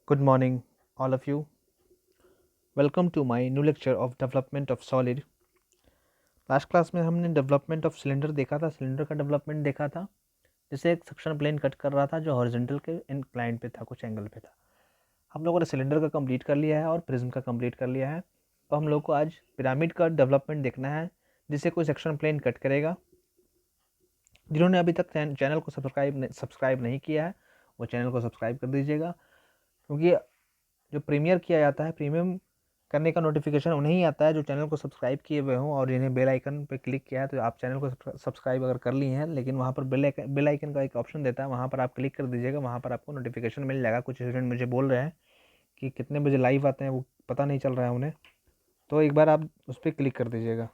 Good morning, all of you. Welcome to my new lecture of development of solid. Last class में हमने development of cylinder देखा था, cylinder का development देखा था, जिसे एक सेक्शन प्लेन कट कर रहा था जो हॉरिजॉन्टल के इंक्लाइन पे था, कुछ एंगल पे था। हम लोगों ने सिलेंडर का कंप्लीट कर लिया है और प्रिज्म का कंप्लीट कर लिया है। तो हम लोग को आज पिरामिड का डेवलपमेंट देखना है, जिसे कोई सेक्शन प्लेन कट करेगा। जिन्होंने अभी तक चैनल को सब्सक्राइब नहीं किया है, वो चैनल को सब्सक्राइब कर दीजिएगा, क्योंकि जो प्रीमियर किया जाता है, प्रीमियम करने का नोटिफिकेशन उन्हें ही आता है जो चैनल को सब्सक्राइब किए हुए हों और इन्हें बेल आइकन पर क्लिक किया है। तो आप चैनल को सब्सक्राइब अगर कर ली हैं, लेकिन वहाँ पर बेल आइकन का एक ऑप्शन देता है, वहाँ पर आप क्लिक कर दीजिएगा, वहाँ पर आपको नोटिफिकेशन मिल जाएगा। कुछ स्टूडेंट मुझे बोल रहे हैं कि कितने बजे लाइव आते हैं, वो पता नहीं चल रहा है उन्हें, तो एक बार आप उस पर क्लिक कर दीजिएगा।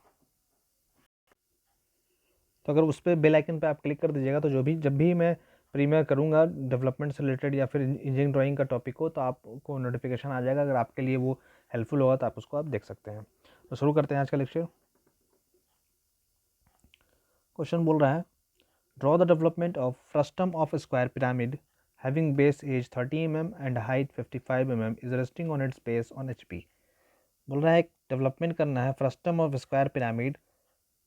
तो अगर उस पर बेल आइकन पे आप क्लिक कर दीजिएगा तो जब भी मैं प्रीमियर करूँगा डेवलपमेंट से रिलेटेड या फिर इंजीनियरिंग ड्राइंग का टॉपिक हो, तो आपको नोटिफिकेशन आ जाएगा। अगर आपके लिए वो हेल्पफुल होगा तो आप उसको देख सकते हैं। तो शुरू करते हैं आज का लेक्चर। क्वेश्चन बोल रहा है, draw the development of frustum of square pyramid having base edge 30 mm and height 55 mm is resting on its base on HP। बोल रहा है एक डेवलपमेंट करना है फ्रस्टम ऑफ स्क्वायर पिरामिड,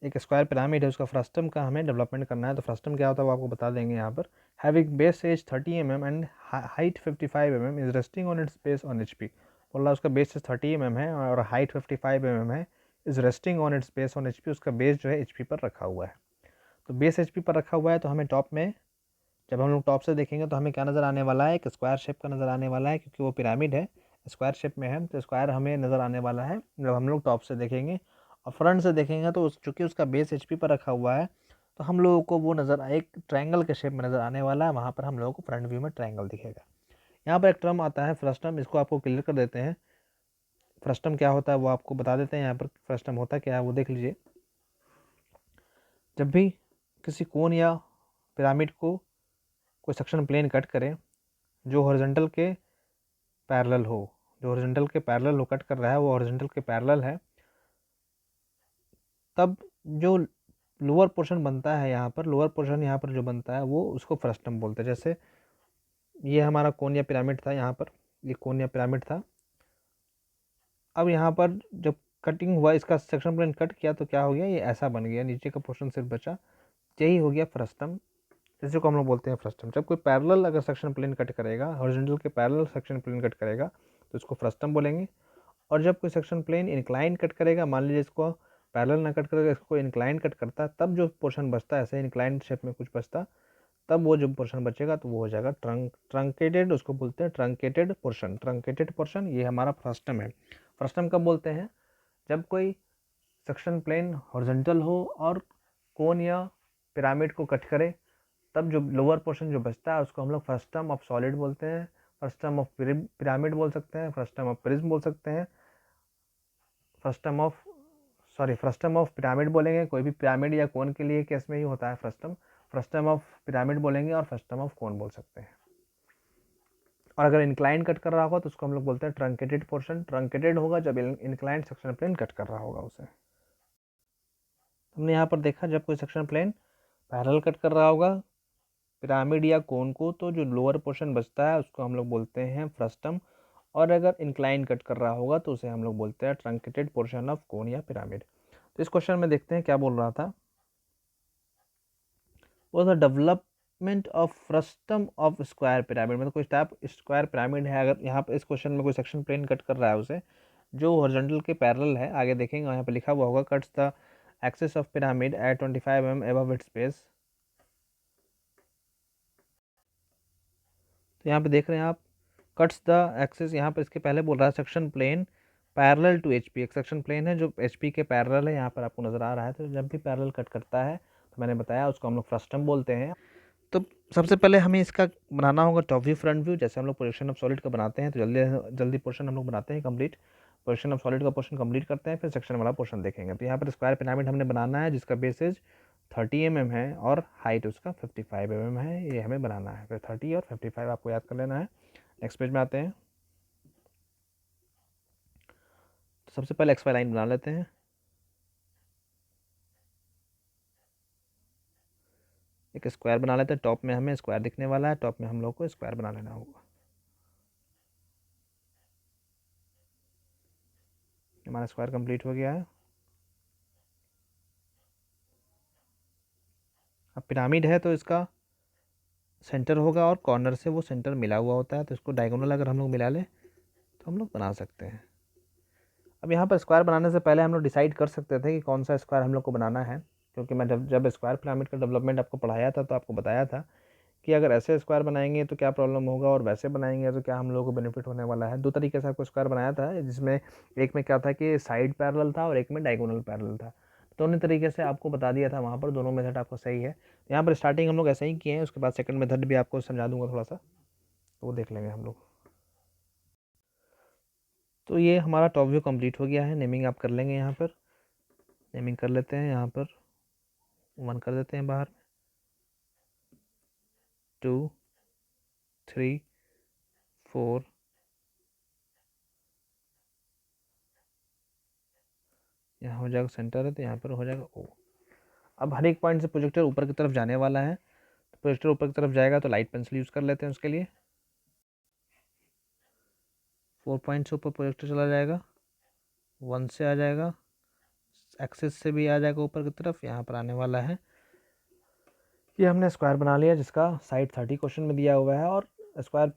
एक स्क्वायर पिरामिड है, उसका फ्रस्टम का हमें डेवलपमेंट करना है। तो फ्रस्टम क्या होता है वो आपको बता देंगे यहाँ पर। Having base edge 30 mm and height 55 mm is resting on its base on HP। बोल रहा है उसका बेस 30 mm है और हाइट 55 mm है, is resting on its base on HP। उसका बेस जो है HP पर रखा हुआ है। तो बेस HP पर रखा हुआ है, तो हमें टॉप में, जब हम लोग टॉप से देखेंगे तो हमें क्या नज़र आने वाला है, एक स्क्वायर शेप का नज़र आने वाला है, क्योंकि वो पिरामिड है, स्क्वायर शेप में है, तो स्क्वायर हमें नज़र आने वाला है जब हम लोग टॉप से देखेंगे। और फ्रंट से देखेंगे तो चूँकि उसका बेस HP पर रखा हुआ है, तो हम लोगों को वो नज़र एक ट्रायंगल के शेप में नज़र आने वाला है। वहाँ पर हम लोगों को फ्रंट व्यू में ट्रायंगल दिखेगा। यहाँ पर एक टर्म आता है फ्रस्टम, इसको आपको क्लियर कर देते हैं। फ्रस्टम क्या होता है वो आपको बता देते हैं। यहाँ पर फ्रस्टम होता क्या है वो देख लीजिए। जब भी किसी कोन या पिरामिड को कोई सेक्शन प्लेन कट करें जो हॉरिजॉन्टल के पैरेलल हो, जो हॉरिजॉन्टल के पैरेलल हो, कट कर रहा है वो हॉरिजॉन्टल के पैरेलल है, तब जो लोअर पोर्शन बनता है, यहाँ पर लोअर पोर्शन यहाँ पर जो बनता है वो उसको फ्रस्टम बोलते हैं। जैसे ये हमारा कोनिया पिरामिड था, यहाँ पर ये कोनिया पिरामिड था। अब यहाँ पर जब कटिंग हुआ, इसका सेक्शन प्लेन कट किया तो क्या हो गया, ये ऐसा बन गया, नीचे का पोर्शन सिर्फ बचा, यही हो गया फ्रस्टम। इसी को हम लोग बोलते हैं फ्रस्टम। जब कोई पैरेलल अगर सेक्शन प्लेन कट करेगा, हॉरिजॉन्टल के पैरेलल सेक्शन प्लेन कट करेगा, तो इसको फ्रस्टम बोलेंगे। और जब कोई सेक्शन प्लेन इंक्लाइन कट करेगा, मान लीजिए इसको पैरेलल ना कट करेगा, इसको इंक्लाइन कट करता है, तब जो पोर्शन बचता है, ऐसे इंक्लाइन शेप में कुछ बचता, तब वो जो पोर्शन बचेगा तो वो हो जाएगा ट्रंकेटेड, उसको बोलते हैं ट्रंकेटेड पोर्शन। ट्रंकेटेड पोर्शन ये हमारा फ्रस्टम है। फ्रस्टम कब बोलते हैं, जब कोई सेक्शन प्लेन हॉरिजॉन्टल हो और कोन या पिरामिड को कट करे, तब जो लोअर पोर्शन जो बचता है उसको हम लोग फ्रस्टम ऑफ सॉलिड बोलते हैं, फ्रस्टम ऑफ पिरामिड बोल सकते हैं, फ्रस्टम ऑफ प्रिज्म बोल सकते हैं, फ्रस्टम ऑफ पिरामिड बोलेंगे। कोई भी पिरामिड या कोन के लिए केस में ही होता है फ्रस्टम। फ्रस्टम ऑफ पिरामिड बोलेंगे और फ्रस्टम ऑफ कोन बोल सकते हैं। और अगर इंक्लाइन कट कर रहा होगा तो उसको हम लोग बोलते हैं ट्रंकेटेड पोर्शन। ट्रंकेटेड होगा जब इंक्लाइन सेक्शन प्लेन कट कर रहा होगा उसे। हमने यहाँ पर देखा जब कोई सेक्शन प्लेन पैरेलल कट कर रहा होगा पिरामिड या कोन को, तो जो लोअर पोर्शन बचता है उसको हम लोग बोलते हैं फ्रस्टम। और अगर इंक्लाइन कट कर रहा होगा तो उसे हम लोग बोलते हैं ट्रंकेटेड पोर्शन ऑफ कोन या पिरामिड। तो इस क्वेश्चन में देखते हैं क्या बोल रहा था। वो था development of frustum of square pyramid, मतलब कोई टाइप स्क्वायर पिरामिड है। अगर यहाँ पर इस क्वेश्चन में कोई सेक्शन प्लेन कट कर रहा है उसे, जो हॉरिजॉन्टल के पैरेलल है, आगे देखेंगे यहाँ पे लिखा हुआ होगा cuts the axis of pyramid at 25 mm above its base. तो यहाँ पे देख रहे हैं आप, कट्स द एक्सिस, यहाँ पे इसके पहले बोल रहा है section plane parallel to HP। एक सेक्शन प्लेन है जो HP के पैरेलल है, यहाँ पर आपको नज़र आ रहा है। तो जब भी पैरेलल कट करता है तो मैंने बताया उसको हम लोग फ्रस्टम बोलते हैं। तो सबसे पहले हमें इसका बनाना होगा टॉप व्यू फ्रंट व्यू। जैसे हम लोग प्रोजेक्शन ऑफ सॉलिड का बनाते हैं तो जल्दी जल्दी पोर्शन हम लोग बनाते हैं कंप्लीट। पोर्शन ऑफ सॉलिड का पोर्शन कंप्लीट करते हैं, फिर सेक्शन वाला पोर्शन देखेंगे। तो यहाँ पर स्क्वायर पिरामिड हमने बनाना है जिसका बेसिस 30 mm है और हाइट उसका 55 mm है, ये हमें बनाना है। फिर 30 और 55 आपको याद कर लेना है। नेक्स्ट पेज में आते हैं। तो सबसे पहले एक्स वाई लाइन बना लेते हैं। एक स्क्वायर बना लेते हैं, टॉप में हमें स्क्वायर दिखने वाला है, टॉप में हम लोग को स्क्वायर बना लेना होगा। हमारा स्क्वायर कंप्लीट हो गया है। अब पिरामिड है तो इसका सेंटर होगा और कॉर्नर से वो सेंटर मिला हुआ होता है, तो इसको डायगोनल अगर हम लोग मिला लें तो हम लोग बना सकते हैं। अब यहाँ पर स्क्वायर बनाने से पहले हम लोग डिसाइड कर सकते थे कि कौन सा स्क्वायर हम लोग को बनाना है, क्योंकि मैं जब स्क्वायर पिरामिड का डेवलपमेंट आपको पढ़ाया था तो आपको बताया था कि अगर ऐसे स्क्वायर बनाएंगे तो क्या प्रॉब्लम होगा और वैसे बनाएंगे तो क्या हम लोगों को बेनिफिट होने वाला है। दो तरीके से आपको स्क्वायर बनाया था, जिसमें एक में क्या था कि साइड पैरेलल था और एक में डायगोनल पैरेलल था। दोनों तरीके से आपको बता दिया था वहाँ पर, दोनों मेथड आपको सही है। यहाँ पर स्टार्टिंग हम लोग ऐसे ही किए हैं, उसके बाद सेकंड मेथड भी आपको समझा दूंगा थोड़ा सा, तो वो देख लेंगे हम लोग। तो ये हमारा टॉप व्यू कंप्लीट हो गया है। नेमिंग आप कर लेंगे, यहाँ पर नेमिंग कर लेते हैं। यहाँ पर 1 कर देते हैं बाहर, 2 3 4, यहाँ हो जाएगा सेंटर है तो यहाँ पर हो जाएगा ओ। अब हर एक पॉइंट से प्रोजेक्टर ऊपर की तरफ जाने वाला है, तो प्रोजेक्टर ऊपर की तरफ जाएगा तो लाइट पेंसिल यूज़ कर लेते हैं उसके लिए। 4 पॉइंट से ऊपर प्रोजेक्टर चला जाएगा, 1 से आ जाएगा, एक्सिस से भी आ जाएगा ऊपर की तरफ, यहाँ पर आने वाला है। ये हमने स्क्वायर बना लिया जिसका साइड 30 क्वेश्चन में दिया हुआ है, और स्क्वायर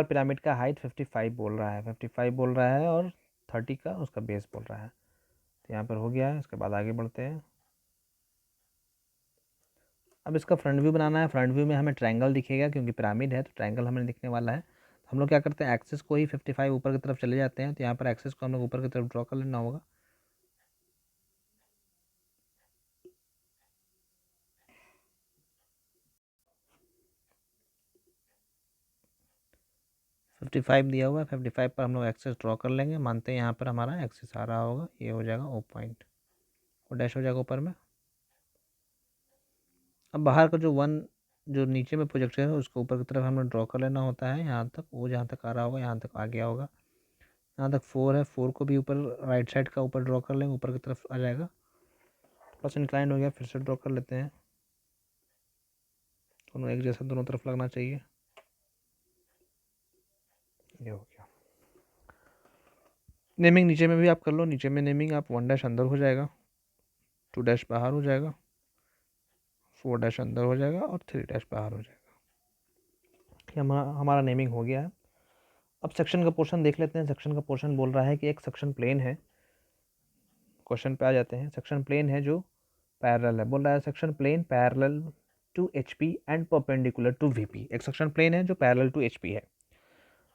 पिरामिड का हाइट 55 बोल रहा है, 55 बोल रहा है, और 30 का उसका बेस बोल रहा है। तो यहाँ पर हो गया है। इसके बाद आगे बढ़ते हैं। अब इसका फ्रंट व्यू बनाना है। फ्रंट व्यू में हमें ट्रायंगल दिखेगा, क्योंकि पिरामिड है तो ट्रायंगल हमें दिखने वाला है। तो हम लोग क्या करते हैं, एक्सिस को ही 55 ऊपर की तरफ चले जाते हैं। तो यहाँ पर एक्सिस को हम लोग ऊपर की तरफ ड्रॉ कर लेना होगा। फिफ्टी फाइव दिया हुआ है, 55 पर हम लोग एक्सिस ड्रॉ कर लेंगे। मानते हैं यहाँ पर हमारा एक्सिस आ रहा होगा, ये हो जाएगा ओ पॉइंट, वो डैश हो जाएगा ऊपर में। अब बाहर का जो 1 जो नीचे में प्रोजेक्टर है उसको ऊपर की तरफ हमें ड्रॉ कर लेना होता है। यहाँ तक वो जहाँ तक आ रहा होगा यहाँ तक आ गया होगा। यहाँ तक 4 है, 4 को भी ऊपर राइट साइड का ऊपर ड्रॉ कर लेंगे, ऊपर की तरफ आ जाएगा। प्लस इंक्लाइंड हो गया, फिर से ड्रॉ कर लेते हैं। दोनों एक जैसा दोनों तरफ लगना चाहिए। ये हो गया। नेमिंग नीचे में भी आप कर लो। नीचे में नेमिंग आप 1 डैश अंदर हो जाएगा, 2 डैश बाहर हो जाएगा, 4 डैश अंदर हो जाएगा और 3 डैश बाहर हो जाएगा। ये हमारा नेमिंग हो गया है। अब सेक्शन का पोर्शन देख लेते हैं। सेक्शन का पोर्शन बोल रहा है कि एक सेक्शन प्लेन है। क्वेश्चन पे आ जाते हैं। सेक्शन प्लेन है जो पैरेलल है, बोल रहा है section plane parallel to HP and perpendicular to VP. एक सेक्शन प्लेन है जो पैरेलल टू एचपी है।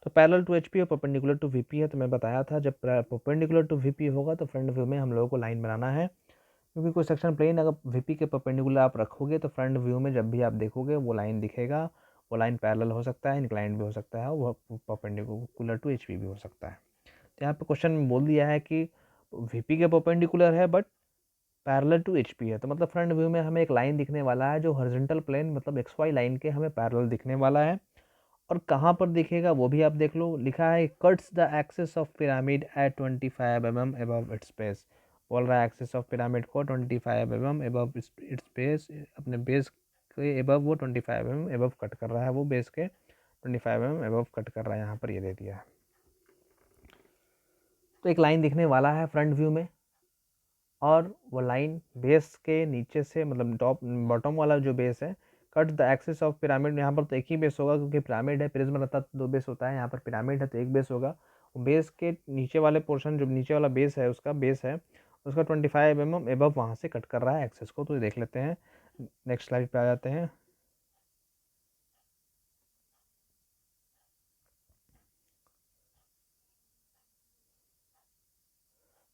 तो पैरेलल टू एचपी और परपेंडिकुलर टू वीपी है। तो मैं बताया था जब परपेंडिकुलर टू वीपी होगा तो फ्रंट व्यू में हम लोगों को लाइन बनाना है, क्योंकि कोई सेक्शन प्लेन अगर वीपी के परपेंडिकुलर आप रखोगे तो फ्रंट व्यू में जब भी आप देखोगे वो लाइन दिखेगा। वो लाइन पैरेलल हो सकता है, इंक्लाइंड भी हो सकता है, वो परपेंडिकुलर टू एचपी भी हो सकता है। तो यहाँ पे क्वेश्चन में बोल दिया है कि वीपी के परपेंडिकुलर है बट पैरेलल टू एचपी है, तो मतलब फ्रंट व्यू में हमें एक लाइन दिखने वाला है जो हॉरिजॉन्टल प्लेन मतलब एक्स वाई लाइन के हमें पैरेलल दिखने वाला है। और कहाँ पर दिखेगा वो भी आप देख लो। लिखा है cuts the axis of pyramid at 25 mm above its base. बोल रहा है एक्सिस ऑफ पिरामिड को 25 mm अबव इट्स बेस, अपने बेस के अबव वो 25 mm अबव कट कर रहा है, वो बेस के 25 mm अबव कट कर रहा है। यहाँ पर ये दे दिया है। तो एक लाइन दिखने वाला है फ्रंट व्यू में, और वो लाइन बेस के नीचे से मतलब टॉप बॉटम वाला जो बेस है, cut the axis of pyramid. यहाँ पर तो एक ही बेस होगा क्योंकि पिरामिड है, प्रिज्म रहता तो 2 बेस होता है, यहाँ पर पिरामिड है तो एक बेस होगा। बेस के नीचे वाले पोर्शन जो नीचे वाला बेस है उसका 25 mm एबव वहाँ से कट कर रहा है एक्सिस को। तो ये देख लेते हैं। नेक्स्ट स्लाइड पे आ जाते हैं।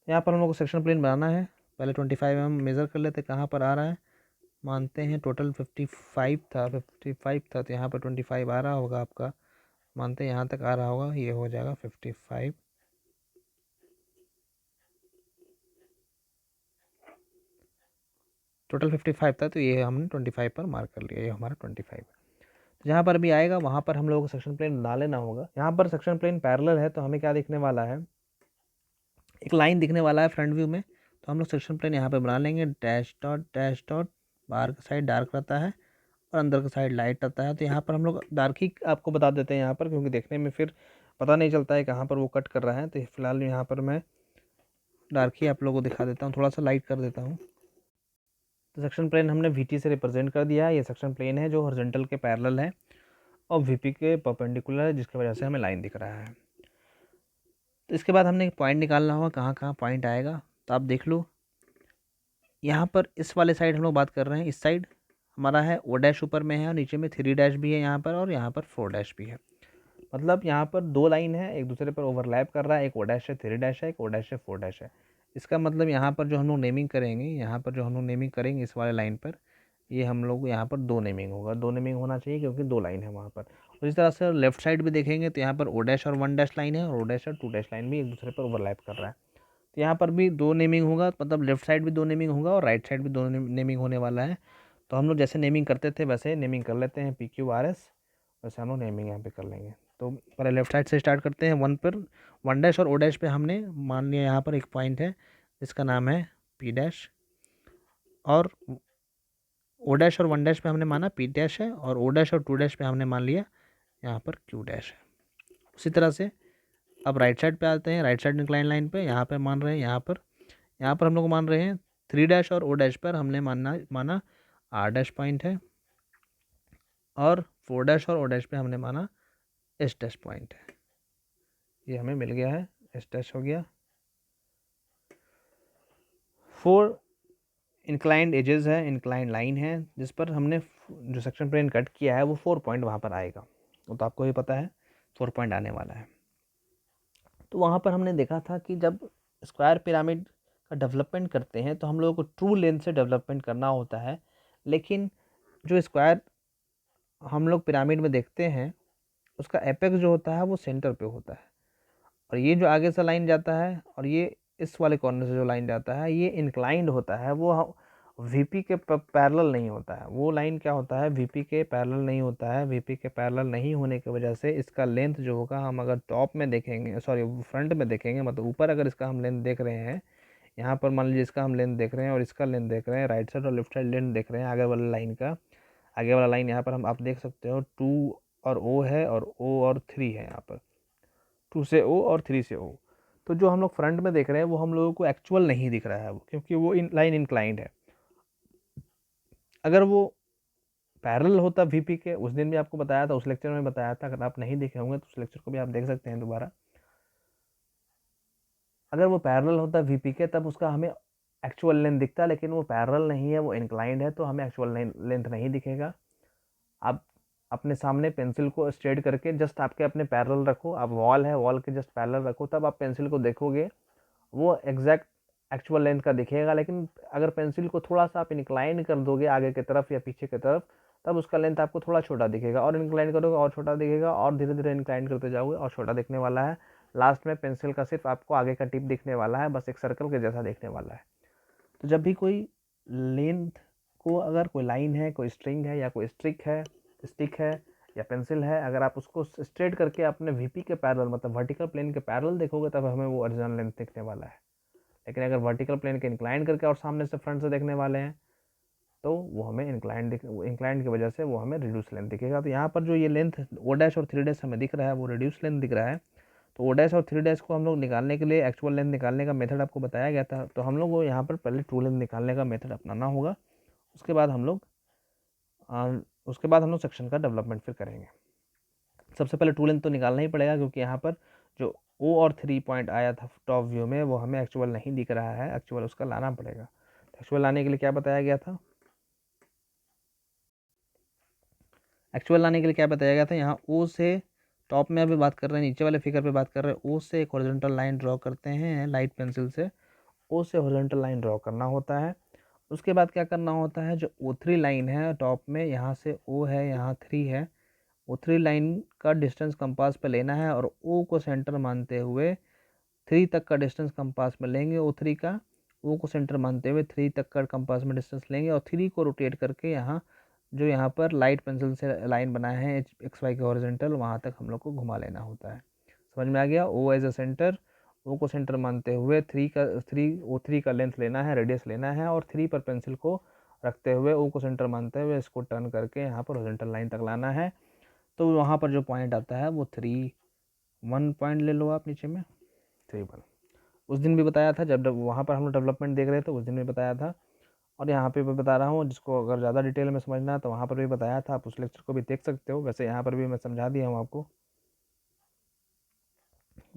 यहाँ पर हम लोग को सेक्शन प्लेन बनाना है। पहले 25 mm मेज़र कर लेते कहाँ पर आ रहा है। मानते हैं टोटल 55 था, 55 था तो यहाँ पर 25 आ रहा होगा आपका। मानते हैं यहाँ तक आ रहा होगा, ये हो जाएगा 55। टोटल 55 था तो ये हमने 25 पर मार्क कर लिया, ये हमारा 25 है। तो जहाँ पर भी आएगा वहाँ पर हम लोगों को सेक्शन प्लेन बना लेना होगा। यहाँ पर सेक्शन प्लेन पैरेलल है तो हमें क्या दिखने वाला है, एक लाइन दिखने वाला है फ्रंट व्यू में। तो हम लोग सेक्शन प्लेन यहाँ पे बना लेंगे। डैश डॉट बाहर का साइड डार्क रहता है और अंदर का साइड लाइट रहता है। तो यहाँ पर हम लोग डार्क ही आपको बता देते हैं यहाँ पर, क्योंकि देखने में फिर पता नहीं चलता है कहाँ पर वो कट कर रहा है। तो फिलहाल यहाँ पर मैं डार्क ही आप लोगों को दिखा देता हूँ, थोड़ा सा लाइट कर देता हूँ। तो सेक्शन प्लेन हमने VT से रिप्रेजेंट कर दिया है। ये सेक्शन प्लेन है जो हॉरिजॉन्टल के पैरेलल है और VP के परपेंडिकुलर है, जिसकी वजह से हमें लाइन दिख रहा है। तो इसके बाद हमने एक पॉइंट निकालना होगा, कहाँ कहाँ पॉइंट आएगा। तो आप देख लो, यहाँ पर इस वाले साइड हम लोग बात कर रहे हैं, इस साइड हमारा है O डैश ऊपर में है और नीचे में 3 डैश भी है यहाँ पर, और यहाँ पर 4 डैश भी है। मतलब यहाँ पर 2 लाइन है, एक दूसरे पर ओवरलैप कर रहा है, एक O डैश है 3 डैश है, एक O डैश है 4 डैश है। इसका मतलब यहाँ पर जो हम लोग नेमिंग करेंगे, यहाँ पर जो हम लोग नेमिंग करेंगे इस वाले लाइन पर, ये हम लोग यहाँ पर 2 नेमिंग होगा, 2 नेमिंग होना चाहिए क्योंकि 2 लाइन है वहाँ पर। और इस तरह से लेफ्ट साइड भी देखेंगे तो यहाँ पर O डैश और 1 डैश लाइन है और O डैश और 2 डैश लाइन भी एक दूसरे पर ओवरलैप कर रहा है। तो यहाँ पर भी 2 नेमिंग होगा, मतलब लेफ्ट साइड भी 2 नेमिंग होगा और राइट साइड भी 2 नेमिंग होने वाला है। तो हम लोग जैसे नेमिंग करते थे वैसे नेमिंग कर लेते हैं, PQRS, वैसे हम लोग नेमिंग यहाँ पे कर लेंगे। तो पहले लेफ्ट साइड से स्टार्ट करते हैं। 1 पर 1 डैश और O डैश पे हमने मान लिया यहाँ पर एक पॉइंट है जिसका नाम है P डैश, और O डैश और 1 डैश पे हमने माना P डैश है, और O डैश और 2 डैश पे हमने मान लिया यहाँ पर Q डैश है। उसी तरह से अब राइट साइड पे आते हैं, राइट साइड इंक्लाइन लाइन पे यहाँ पे मान रहे हैं, यहाँ पर हम लोग मान रहे हैं 3 डैश और O डैश पर हमने माना R डैश पॉइंट है, और 4 डैश और O डैश पे हमने माना S डैश पॉइंट है। ये हमें मिल गया है, S डैश हो गया। 4 इंक्लाइंड एजेस है, इंक्लाइंड लाइन है जिस पर हमने जो सेक्शन प्लेन कट किया है वो 4 पॉइंट वहाँ पर आएगा। तो आपको ही पता है 4 पॉइंट आने वाला है। तो वहाँ पर हमने देखा था कि जब स्क्वायर पिरामिड का डेवलपमेंट करते हैं तो हम लोगों को ट्रू लेंथ से डेवलपमेंट करना होता है, लेकिन जो स्क्वायर हम लोग पिरामिड में देखते हैं उसका एपेक्स जो होता है वो सेंटर पे होता है, और ये जो आगे से लाइन जाता है और ये इस वाले कॉर्नर से जो लाइन जाता है ये इंक्लाइंड होता है, वो VP के पैरेलल नहीं होता है। वो लाइन क्या होता है, VP के पैरेलल नहीं होता है। VP के पैरेलल नहीं होने की वजह से इसका लेंथ जो होगा, हम अगर टॉप में देखेंगे, सॉरी फ्रंट में देखेंगे, मतलब ऊपर अगर इसका हम लेंथ देख रहे हैं, यहाँ पर मान लीजिए इसका हम लेंथ देख रहे हैं और इसका लेंथ देख रहे हैं, राइट साइड और लेफ्ट साइड लेंथ देख रहे हैं आगे वाला लाइन का। आगे वाला लाइन यहाँ पर हम आप देख सकते हो 2 और O है, और O और 3 है, यहाँ पर 2 से O और 3 से O। तो जो हम लोग फ्रंट में देख रहे हैं वो हम लोगों को एक्चुअल नहीं दिख रहा है, वो क्योंकि वो लाइन इंक्लाइंड है। अगर वो पैरेलल होता VP के, उस दिन भी आपको बताया था, उस लेक्चर में बताया था, अगर आप नहीं देखे होंगे तो उस लेक्चर को भी आप देख सकते हैं दोबारा। अगर वो पैरेलल होता VP के तब उसका हमें एक्चुअल लेंथ दिखता, लेकिन वो पैरेलल नहीं है, वो इंक्लाइंड है, तो हमें एक्चुअल लेंथ नहीं दिखेगा। आप अपने सामने पेंसिल को स्ट्रेट करके जस्ट आपके अपने पैरेलल रखो, आप वॉल है, वॉल के जस्ट पैरेलल रखो, तब आप पेंसिल को देखोगे वो एग्जैक्ट एक्चुअल लेंथ का दिखेगा। लेकिन अगर पेंसिल को थोड़ा सा आप इंक्लाइन कर दोगे आगे की तरफ या पीछे की तरफ, तब उसका लेंथ आपको थोड़ा छोटा दिखेगा, और इंक्लाइन करोगे और छोटा दिखेगा, और धीरे धीरे इंक्लाइन करते जाओगे और छोटा दिखने वाला है। लास्ट में पेंसिल का सिर्फ आपको आगे का टिप दिखने वाला है, बस एक सर्कल के जैसा दिखने वाला है। तो जब भी कोई लेंथ को, अगर कोई लाइन है, कोई स्ट्रिंग है, या कोई स्टिक है या पेंसिल है, अगर आप उसको स्ट्रेट करके अपने VP के पैरेलल, मतलब वर्टिकल प्लेन के पैरेलल देखोगे, तब हमें वो ओरिजिनल लेंथ दिखने वाला है। लेकिन अगर वर्टिकल प्लेन के इंक्लाइन करके और सामने से फ्रंट से देखने वाले हैं तो वो हमें इंक्लाइंड की वजह से वो हमें रिड्यूस लेंथ दिखेगा। तो यहाँ पर जो ये लेंथ O डैश और 3 डैश हमें दिख रहा है वो रिड्यूस लेंथ दिख रहा है। तो O डैश और 3 डैश को हम लोग निकालने के लिए एक्चुअल लेंथ निकालने का मेथड आपको बताया गया था, तो हम लोग को यहाँ पर पहले ट्रू लेंथ निकालने का मेथड अपनाना होगा। उसके बाद हम लोग सेक्शन का डेवलपमेंट फिर करेंगे। सबसे पहले ट्रू लेंथ तो निकालना ही पड़ेगा, क्योंकि यहाँ पर जो O और 3 पॉइंट आया था टॉप व्यू में वो हमें एक्चुअल नहीं दिख रहा है, एक्चुअल उसका लाना पड़ेगा। एक्चुअल लाने के लिए क्या बताया गया था, यहाँ O से, टॉप में अभी बात कर रहे हैं, नीचे वाले फिगर पे बात कर रहे हैं, O से एक हॉरिजॉन्टल लाइन ड्रॉ करते हैं लाइट पेंसिल से। O से हॉरिजॉन्टल लाइन ड्रॉ करना होता है। उसके बाद क्या करना होता है, जो O3 लाइन है टॉप में, यहाँ से O है, यहाँ 3 है, O3 लाइन का डिस्टेंस कंपास पे लेना है, और O को सेंटर मानते हुए 3 तक का डिस्टेंस कंपास में लेंगे। O3 का O को सेंटर मानते हुए 3 तक का कंपास में डिस्टेंस लेंगे, और 3 को रोटेट करके यहाँ पर लाइट पेंसिल से लाइन बनाए हैं XY के हॉरिजॉन्टल, वहाँ तक हम लोग को घुमा लेना होता है। समझ में आ गया। O as a center, O को सेंटर मानते हुए 3 O3 का लेंथ लेना है, रेडियस लेना है, और 3 पर पेंसिल को रखते हुए O को सेंटर मानते हुए इसको टर्न करके यहाँ पर हॉरिजॉन्टल लाइन तक लाना है। तो वहाँ पर जो पॉइंट आता है वो 3 1 पॉइंट ले लो आप नीचे में, 3 1। उस दिन भी बताया था जब वहाँ पर हम लोग डेवलपमेंट देख रहे थे, उस दिन भी बताया था, और यहाँ पे भी बता रहा हूँ। जिसको अगर ज़्यादा डिटेल में समझना है तो वहाँ पर भी बताया था, आप उस लेक्चर को भी देख सकते हो। वैसे यहाँ पर भी मैं समझा दिया हूँ आपको।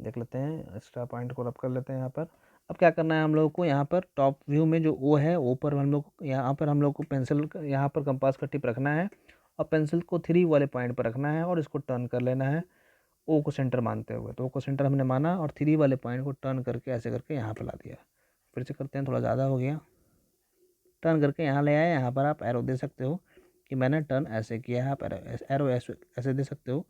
देख लेते हैं, एक्स्ट्रा पॉइंट को रब कर लेते हैं यहाँ पर। अब क्या करना है हम लोगों को, यहाँ पर टॉप व्यू में जो ओ है, ओ पर हम लोग, यहाँ पर हम लोग को पेंसिल, यहाँ पर कंपास का टिप रखना है और पेंसिल को 3 वाले पॉइंट पर रखना है और इसको टर्न कर लेना है ओ को सेंटर मानते हुए। तो ओ को सेंटर हमने माना और 3 वाले पॉइंट को टर्न करके ऐसे करके यहाँ पर ला दिया। फिर से करते हैं, थोड़ा ज़्यादा हो गया। टर्न करके यहाँ ले आए। यहाँ पर आप एरो दे सकते हो कि मैंने टर्न ऐसे किया है, आप एरो ऐसे दे सकते हो।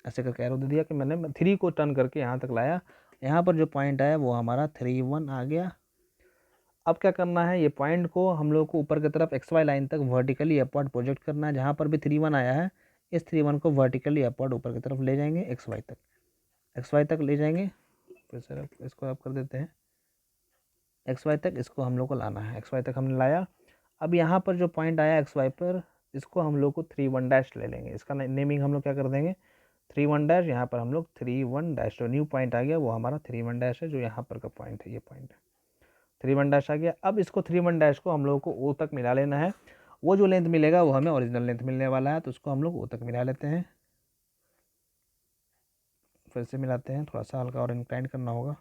ऐसे करके एरो दे दिया कि मैंने 3 को टर्न करके यहाँ तक लाया। यहाँ पर जो पॉइंट है वो हमारा 3 1 आ गया। अब क्या करना है, ये पॉइंट को हम लोग को ऊपर की तरफ एक्स वाई लाइन तक वर्टिकली अपवर्ड प्रोजेक्ट करना है। जहाँ पर भी 3 1 आया है, इस 3 1 को वर्टिकली अपवर्ड ऊपर की तरफ ले जाएंगे, एक्स वाई तक ले जाएंगे। फिर से इसको आप कर देते हैं, एक्स वाई तक इसको हम लोग को लाना है। एक्स वाई तक हमने लाया। अब यहाँ पर जो पॉइंट आया एक्स वाई पर, इसको हम लोग को 3 1 डैश ले लेंगे। इसका नेमिंग हम लोग क्या कर देंगे, 3 1 डैश। यहाँ पर हम लोग 3 1 डैश, जो न्यू पॉइंट आ गया वो हमारा 3 1 डैश है, जो यहाँ पर का पॉइंट है, ये पॉइंट है 3 1 डैश आ गया। अब इसको 3 1 डैश को हम लोगों को ओ तक मिला लेना है। वो जो लेंथ मिलेगा वो हमें ओरिजिनल लेंथ मिलने वाला है, तो उसको हम लोग ओ तक मिला लेते हैं। फिर से मिलाते हैं, थोड़ा सा हल्का और इंक्लाइन करना होगा।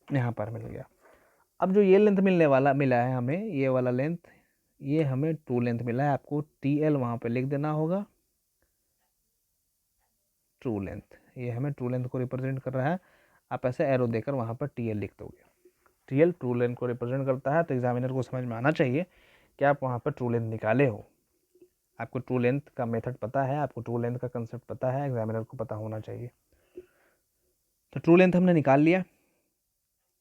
यहाँ पर मिल गया। अब जो ये लेंथ मिला है हमें, ये वाला लेंथ, ये हमें ट्रू लेंथ मिला है। आपको TL वहाँ पे लिख देना होगा, ट्रू लेंथ। ये हमें ट्रू लेंथ को रिप्रेजेंट कर रहा है। आप ऐसे एरो देकर वहाँ पर TL लिख दोगे। TL ट्रू लेंथ को रिप्रेजेंट करता है, तो एग्जामिनर को समझ में आना चाहिए कि आप वहाँ पर ट्रू लेंथ निकाले हो। आपको ट्रू लेंथ का मेथड पता है, आपको ट्रू लेंथ का कंसेप्ट पता है, एग्जामिनर को पता होना चाहिए। तो ट्रू लेंथ हमने निकाल लिया।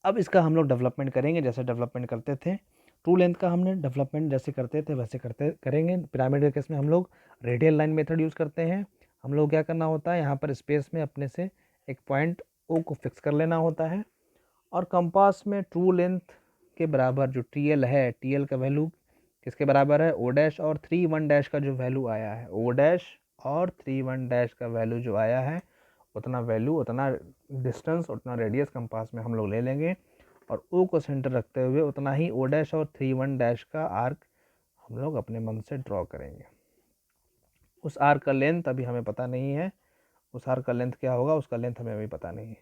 अब इसका हम लोग डेवलपमेंट करेंगे जैसे डेवलपमेंट करते थे। ट्रू लेंथ का हमने डेवलपमेंट जैसे करते थे वैसे करेंगे। पिरामिड के केस में हम लोग रेडियल लाइन मेथड यूज़ करते हैं। हम लोग क्या करना होता है, यहाँ पर स्पेस में अपने से एक पॉइंट ओ को फिक्स कर लेना होता है और कंपास में ट्रू लेंथ के बराबर जो TL है, TL का वैल्यू किसके बराबर है, ओ डैश, और 3 1 डैश का जो वैल्यू आया है, ओ डैश और 3 1 डैश का वैल्यू जो आया है, उतना वैल्यू, उतना डिस्टेंस, उतना रेडियस कंपास में हम लोग ले लेंगे और ओ को सेंटर रखते हुए उतना ही ओ डैश और 3 1 डैश का आर्क हम लोग अपने मन से ड्रॉ करेंगे। उस आर्क का लेंथ अभी हमें पता नहीं है, उस आर्क का लेंथ क्या होगा उसका लेंथ हमें अभी पता नहीं है।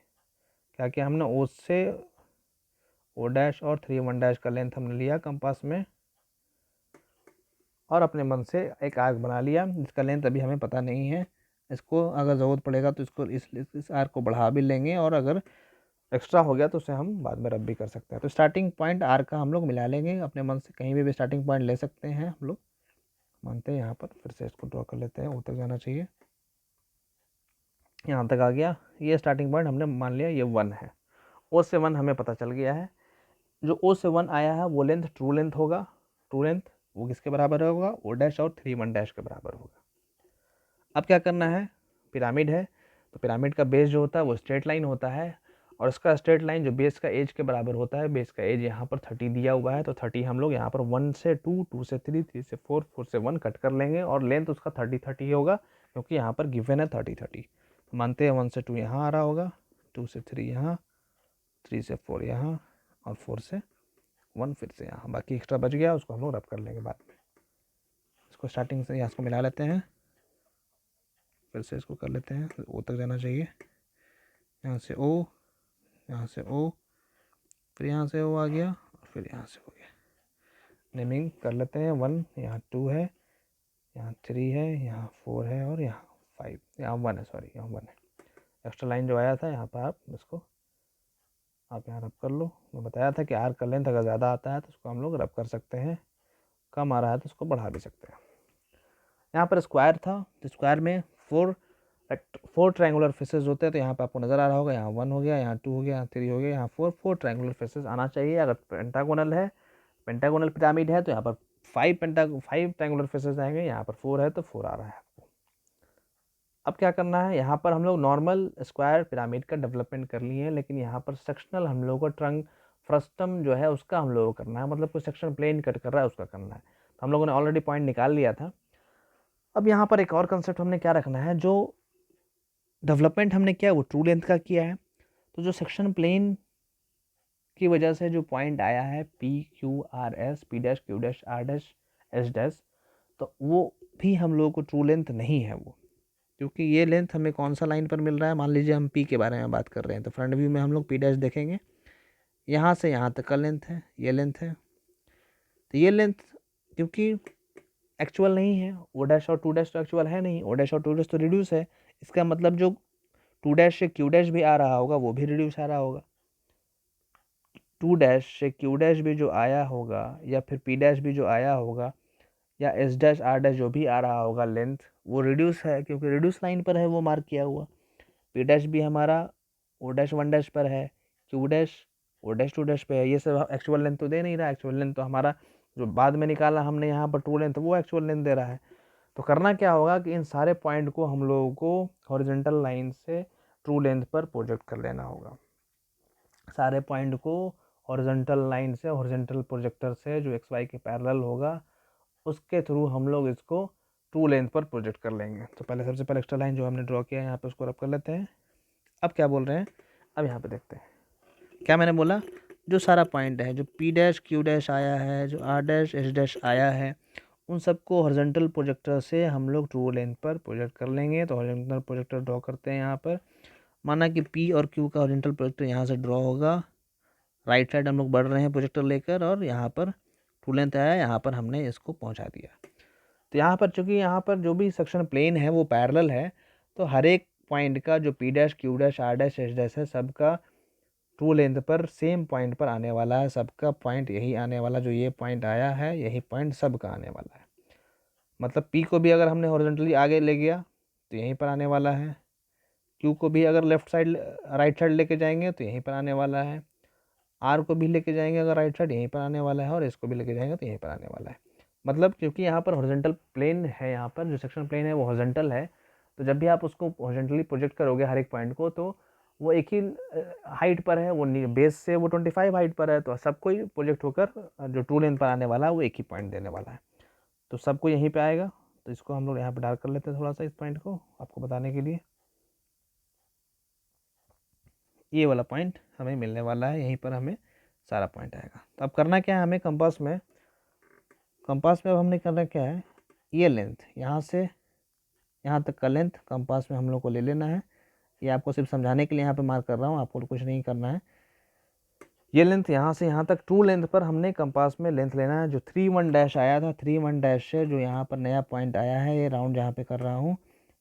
क्या क्या हमने ओ से ओ डैश और 3 1 डैश का लेंथ हमने लिया कंपास में और अपने मन से एक आर्क बना लिया जिसका लेंथ अभी हमें पता नहीं है। इसको अगर ज़रूरत पड़ेगा तो इसको इस आर्क को बढ़ा भी लेंगे और अगर एक्स्ट्रा हो गया तो उसे हम बाद में रब भी कर सकते हैं। तो स्टार्टिंग पॉइंट आर्क का हम लोग मिला लेंगे अपने मन से, कहीं भी स्टार्टिंग पॉइंट ले सकते हैं हम लोग, मानते हैं। यहाँ पर फिर से इसको ड्रॉ कर लेते हैं, वो तक जाना चाहिए, यहाँ तक आ गया। ये स्टार्टिंग पॉइंट हमने मान लिया ये 1 है। ओ से 1 हमें पता चल गया है। जो ओ से 1 आया है वो लेंथ ट्रू लेंथ होगा। ट्रू लेंथ वो किसके बराबर होगा, ओ डैश और 3 1 डैश के बराबर होगा। अब क्या करना है, पिरामिड है तो पिरामिड का बेस जो होता है वो स्ट्रेट लाइन होता है और उसका स्ट्रेट लाइन जो बेस का एज के बराबर होता है, बेस का एज यहाँ पर 30 दिया हुआ है, तो 30 हम लोग यहाँ पर 1 से 2, 2 से 3, 3 से 4, 4 से 1 कट कर लेंगे और लेंथ उसका 30 30 होगा क्योंकि यहाँ पर गिवन है 30 30। तो मानते हैं 1 से 2 यहाँ आ रहा होगा, 2 से 3 यहाँ, 3 से 4 यहाँ और 4 से 1 फिर से यहाँ। बाकी एक्स्ट्रा बच गया उसको हम लोग रब कर लेंगे बाद में। इसको स्टार्टिंग से यहाँ इसको मिला लेते हैं, फिर से इसको कर लेते हैं, ओ तक जाना चाहिए। यहाँ से ओ, यहाँ से ओ, फिर यहाँ से ओ आ गया और फिर यहाँ से हो गया। नेमिंग कर लेते हैं, 1 यहाँ 2 है, यहाँ 3 है, यहाँ 4 है और यहाँ 5, यहाँ 1 है, सॉरी यहाँ 1 है। एक्स्ट्रा लाइन जो आया था यहाँ पर आप इसको आप यहाँ रब कर लो। मैं बताया था कि आर्क का लेंथ अगर ज़्यादा आता है तो उसको हम लोग रब कर सकते हैं, कम आ रहा है तो उसको बढ़ा भी सकते हैं। यहाँ पर स्क्वायर था तो स्क्वायर में 4 ट्रायंगुलर फेसेस होते हैं, तो यहाँ पे आपको नज़र आ रहा होगा, यहाँ 1 हो गया, यहाँ 2 हो गया, यहाँ 3 हो गया, यहाँ 4 ट्रायंगुलर फेसेस आना चाहिए। अगर पेंटागोनल है, पेंटागोनल पिरामिड है तो यहाँ पर 5 ट्रायंगुलर फेसेस आएंगे, यहाँ पर 4 है तो 4 आ रहा है आपको। अब क्या करना है, यहाँ पर हम लोग नॉर्मल स्क्वायर पिरामिड का डेवलपमेंट कर लिए हैं, लेकिन यहाँ पर सेक्शनल हम लोगों को ट्रंक फ्रस्टम जो है उसका हम लोगों को करना है, मतलब कोई सेक्शन प्लेन कट कर रहा है उसका करना है। तो हम लोगों ने ऑलरेडी पॉइंट निकाल लिया था। अब यहाँ पर एक और कंसेप्ट हमने क्या रखना है, जो डेवलपमेंट हमने किया वो ट्रू लेंथ का किया है। तो जो सेक्शन प्लेन की वजह से जो पॉइंट आया है P Q R S, P dash Q dash R dash S dash, तो वो भी हम लोगों को ट्रू लेंथ नहीं है वो, क्योंकि ये लेंथ हमें कौन सा लाइन पर मिल रहा है। मान लीजिए हम पी के बारे में बात कर रहे हैं, तो फ्रंट व्यू में हम लोग पी डैश देखेंगे, यहाँ से यहाँ तक का लेंथ है, ये लेंथ है। तो ये लेंथ क्योंकि एक्चुअल नहीं है, ओ डैश और टू डैश तो एक्चुअल है नहीं, ओ डैश और टू डैश तो रिड्यूस है। इसका मतलब जो टू डैश से क्यू डैश भी आ रहा होगा वो भी रिड्यूस आ रहा होगा, टू डैश से क्यू डैश भी जो आया होगा या फिर पी डैश भी जो आया होगा या एस डैश आर डैश जो भी आ रहा होगा लेंथ, वो रिड्यूस है क्योंकि रिड्यूस लाइन पर है वो मार्क किया हुआ। पी डैश भी हमारा ओ डैश वन डैश पर है, Q dash O dash two dash पे है। ये सब एक्चुअल लेंथ तो दे नहीं रहा, एक्चुअल लेंथ तो हमारा जो बाद में निकाला हमने यहाँ पर ट्रू लेंथ वो एक्चुअल लेंथ दे रहा है। तो करना क्या होगा कि इन सारे पॉइंट को हम लोगों को हॉरिजॉन्टल लाइन से ट्रू लेंथ पर प्रोजेक्ट कर लेना होगा। सारे पॉइंट को हॉरिजॉन्टल लाइन से, हॉरिजॉन्टल प्रोजेक्टर से जो एक्स वाई के पैरेलल होगा उसके थ्रू हम लोग इसको ट्रू लेंथ पर प्रोजेक्ट कर लेंगे। तो पहले सबसे पहले एक्स्ट्रा लाइन जो हमने ड्रॉ किया है यहाँ पे उसको रब कर लेते हैं। अब क्या बोल रहे हैं, अब यहाँ पे देखते हैं क्या मैंने बोला। जो सारा पॉइंट है, जो पी डैश क्यू डैश आया है, जो आर डैश एस डैश आया है, उन सबको हॉरिजॉन्टल प्रोजेक्टर से हम लोग ट्रू लेंथ पर प्रोजेक्ट कर लेंगे। तो हॉरिजॉन्टल प्रोजेक्टर ड्रॉ करते हैं यहाँ पर। माना कि पी और क्यू का हॉरिजॉन्टल प्रोजेक्टर यहाँ से ड्रॉ होगा, राइट साइड हम लोग बढ़ रहे हैं प्रोजेक्टर लेकर, और यहाँ पर ट्रू लेंथ आया, यहाँ पर हमने इसको पहुँचा दिया। तो यहाँ पर चूंकि यहाँ पर जो भी सेक्शन प्लेन है वो पैरेलल है, तो हर एक पॉइंट का जो P dash Q dash R dash S dash है सबका ट्रू लेंथ पर सेम पॉइंट पर आने वाला है। सबका पॉइंट यही आने वाला, जो ये पॉइंट आया है यही पॉइंट सबका आने वाला है। मतलब पी को भी अगर हमने हॉरिजॉन्टली आगे ले गया तो यहीं पर आने वाला है, क्यू को भी अगर लेफ्ट साइड राइट साइड लेके जाएंगे तो यहीं पर आने वाला है, आर को भी लेके जाएंगे अगर राइट साइड यहीं पर आने वाला है, और इसको भी लेके जाएंगे तो यहीं पर आने वाला है। मतलब क्योंकि यहाँ पर हॉरिजॉन्टल प्लेन है, यहाँ पर जो सेक्शन प्लेन है वो हॉरिजॉन्टल है, तो जब भी आप उसको हॉरिजॉन्टली प्रोजेक्ट करोगे हर एक पॉइंट को, तो वो एक ही हाइट पर है, वो बेस से वो 25 हाइट पर है, तो सबको ही प्रोजेक्ट होकर जो ट्रू लेंथ पर आने वाला है वो एक ही पॉइंट देने वाला है। तो सबको यहीं पे आएगा। तो इसको हम लोग यहाँ पे डार्क कर लेते हैं थोड़ा सा, इस पॉइंट को आपको बताने के लिए। ये वाला पॉइंट हमें मिलने वाला है, यहीं पर हमें सारा पॉइंट आएगा। तो अब करना क्या है हमें, कंपास में अब हमने करना क्या है, ये लेंथ यहाँ से यहाँ तक का लेंथ कंपास में हम लोग को ले लेना है। ये आपको सिर्फ समझाने के लिए यहाँ पे मार्क कर रहा हूँ, आपको कुछ नहीं करना है। ये लेंथ यहाँ से यहाँ तक ट्रू लेंथ पर हमने कंपास में लेंथ लेना है। जो 3 1 डैश आया था, 3 1 डैश से जो यहाँ पर नया पॉइंट आया है, ये राउंड जहाँ पे कर रहा हूँ,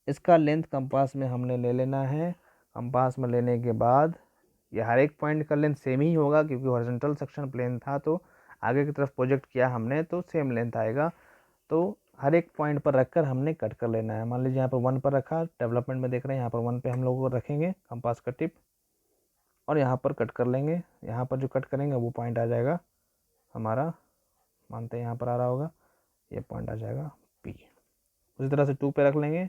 इसका लेंथ कंपास में हमने ले लेना है। कंपास में लेने के बाद ये हर एक पॉइंट का लेंथ सेम ही होगा, क्योंकि हॉरिजॉन्टल सेक्शन प्लेन था तो आगे की तरफ प्रोजेक्ट किया हमने तो सेम लेंथ आएगा। तो हर एक पॉइंट पर रखकर हमने कट कर लेना है। मान लीजिए यहाँ पर 1 पर रखा, डेवलपमेंट में देख रहे हैं यहाँ पर 1 पे हम लोग को रखेंगे कंपास का टिप, और यहाँ पर कट कर लेंगे। यहाँ पर जो कट करेंगे वो पॉइंट आ जाएगा हमारा, मानते हैं यहाँ पर आ रहा होगा, ये पॉइंट आ जाएगा पी। उसी तरह से 2 पे रख लेंगे,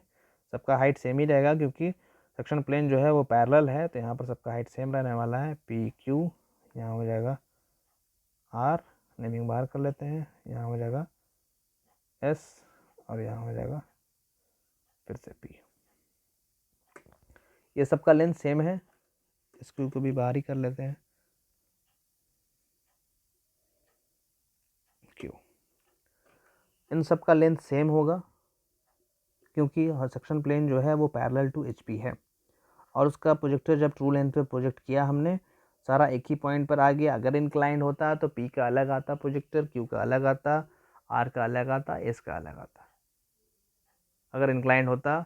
सबका हाइट सेम ही रहेगा क्योंकि सेक्शन प्लेन जो है वो पैरेलल है, तो यहाँ पर सबका हाइट सेम रहने वाला है। पी क्यू यहाँ हो जाएगा आर, नेमिंग बाहर कर लेते हैं, यहाँ हो जाएगा एस, और यहाँ हो जाएगा फिर से पी। ये सबका लेंथ सेम है, इस क्यू को भी बाहर ही कर लेते हैं, क्यू। इन सब का लेंथ सेम होगा क्योंकि हर सेक्शन प्लेन जो है वो पैरेलल टू एच पी है, और उसका प्रोजेक्टर जब ट्रू लेंथ पे प्रोजेक्ट किया हमने, सारा एक ही पॉइंट पर आ गया। अगर इंक्लाइंड होता तो पी का अलग आता प्रोजेक्टर, क्यू का अलग आता, आर का अलग आता, एस का अलग आता। अगर इंक्लाइंड होता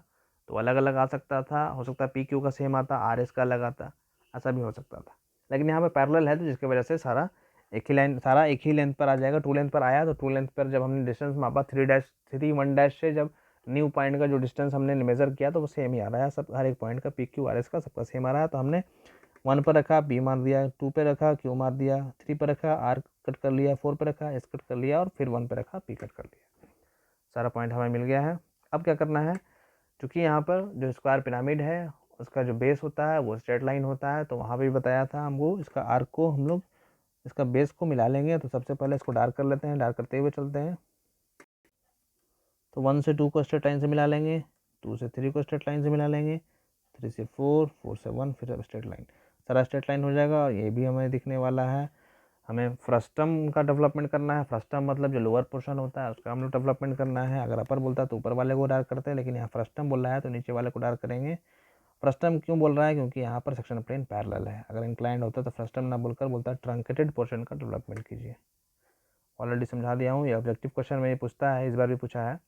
तो अलग अलग आ सकता था, हो सकता है पी क्यू का सेम आता, आर एस का अलग आता, ऐसा भी हो सकता था। लेकिन यहाँ पे पैरेलल है तो जिसकी वजह से सारा एक ही लाइन, सारा एक ही लेंथ पर आ जाएगा। ट्रू लेंथ पर आया तो ट्रू लेंथ पर जब हमने डिस्टेंस मापा 3 1 से जब न्यू पॉइंट का जो डिस्टेंस हमने मेजर किया तो वो सेम ही आ रहा है, सब हर एक पॉइंट का पी क्यू आर एस का सबका सेम आ रहा है। तो हमने 1 पर रखा, पी मार दिया, 2 पे रखा, क्यू मार दिया, 3 पर रखा, आर कट कर लिया, 4 पे रखा, एस कट कर लिया, और फिर 1 पे रखा, पी कट कर लिया। सारा पॉइंट हमें मिल गया है। अब क्या करना है, क्योंकि यहाँ पर जो स्क्वायर पिरामिड है उसका जो बेस होता है वो स्ट्रेट लाइन होता है, तो वहाँ पे भी बताया था हमको, इसका आर्क को हम लोग इसका बेस को मिला लेंगे। तो सबसे पहले इसको डार्क कर लेते हैं, डार्क करते हुए चलते हैं। तो 1 से 2 को स्ट्रेट लाइन से मिला लेंगे, 2 से 3 को स्ट्रेट लाइन से मिला लेंगे, 3 से 4, 4 से 1, फिर स्ट्रेट लाइन, सारा स्ट्रेट लाइन हो जाएगा। ये भी हमें दिखने वाला है। हमें फ्रस्टम का डेवलपमेंट करना है। फ्रस्टम मतलब जो लोअर पोर्शन होता है उसका हम लोग डेवलपमेंट करना है। अगर अपर बोलता है तो ऊपर वाले को डार्क करते हैं, लेकिन यहाँ फ्रस्टम बोल रहा है तो नीचे वाले को डार्क करेंगे। फ्रस्टम क्यों बोल रहा है? क्योंकि यहाँ पर सेक्शन प्लेन पैरेलल है। अगर इंक्लाइंड होता तो फ्रस्टम ना बोलकर बोलता है ट्रंकेटेड पोर्शन का डेवलपमेंट कीजिए। ऑलरेडी समझा दिया हूँ, ये ऑब्जेक्टिव क्वेश्चन में ये पूछता है, इस बार भी पूछा है।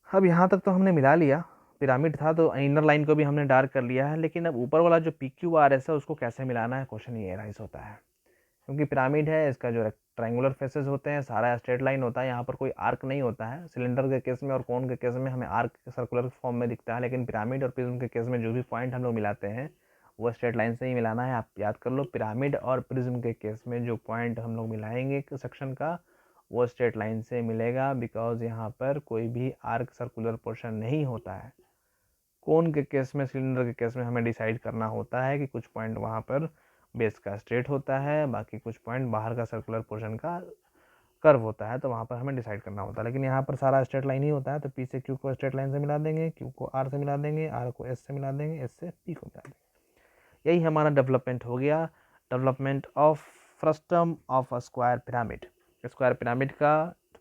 अब यहाँ तक तो हमने मिला लिया, पिरामिड था तो इनर लाइन को भी हमने डार्क कर लिया है, लेकिन अब ऊपर वाला जो PQRS है उसको कैसे मिलाना है, क्वेश्चन ये राइज होता है। क्योंकि पिरामिड है, इसका जो ट्रायंगुलर फेसेस होते हैं, सारा स्ट्रेट लाइन होता है, यहाँ पर कोई आर्क नहीं होता है। सिलेंडर के केस में और कोन के केस में हमें आर्क सर्कुलर फॉर्म में दिखता है, लेकिन पिरामिड और प्रिज्म के केस में जो भी पॉइंट हम लोग मिलाते हैं वो स्ट्रेट लाइन से ही मिलाना है। आप याद कर लो, पिरामिड और प्रिज्म के केस में जो पॉइंट हम लोग मिलाएंगे सेक्शन का वो स्ट्रेट लाइन से मिलेगा, बिकॉज यहाँ पर कोई भी आर्क सर्कुलर पोर्शन नहीं होता है। कोन के केस में, सिलेंडर के केस में हमें डिसाइड करना होता है कि कुछ पॉइंट वहाँ पर बेस का स्ट्रेट होता है, बाकी कुछ पॉइंट बाहर का सर्कुलर पोर्शन का कर्व होता है, तो वहाँ पर हमें डिसाइड करना होता है। लेकिन यहाँ पर सारा स्ट्रेट लाइन ही होता है, तो P से Q को स्ट्रेट लाइन से मिला देंगे, Q को R से मिला देंगे, R को S से मिला देंगे, S से P को मिला देंगे। यही हमारा डेवलपमेंट हो गया, development of frustum of a square pyramid. Square pyramid का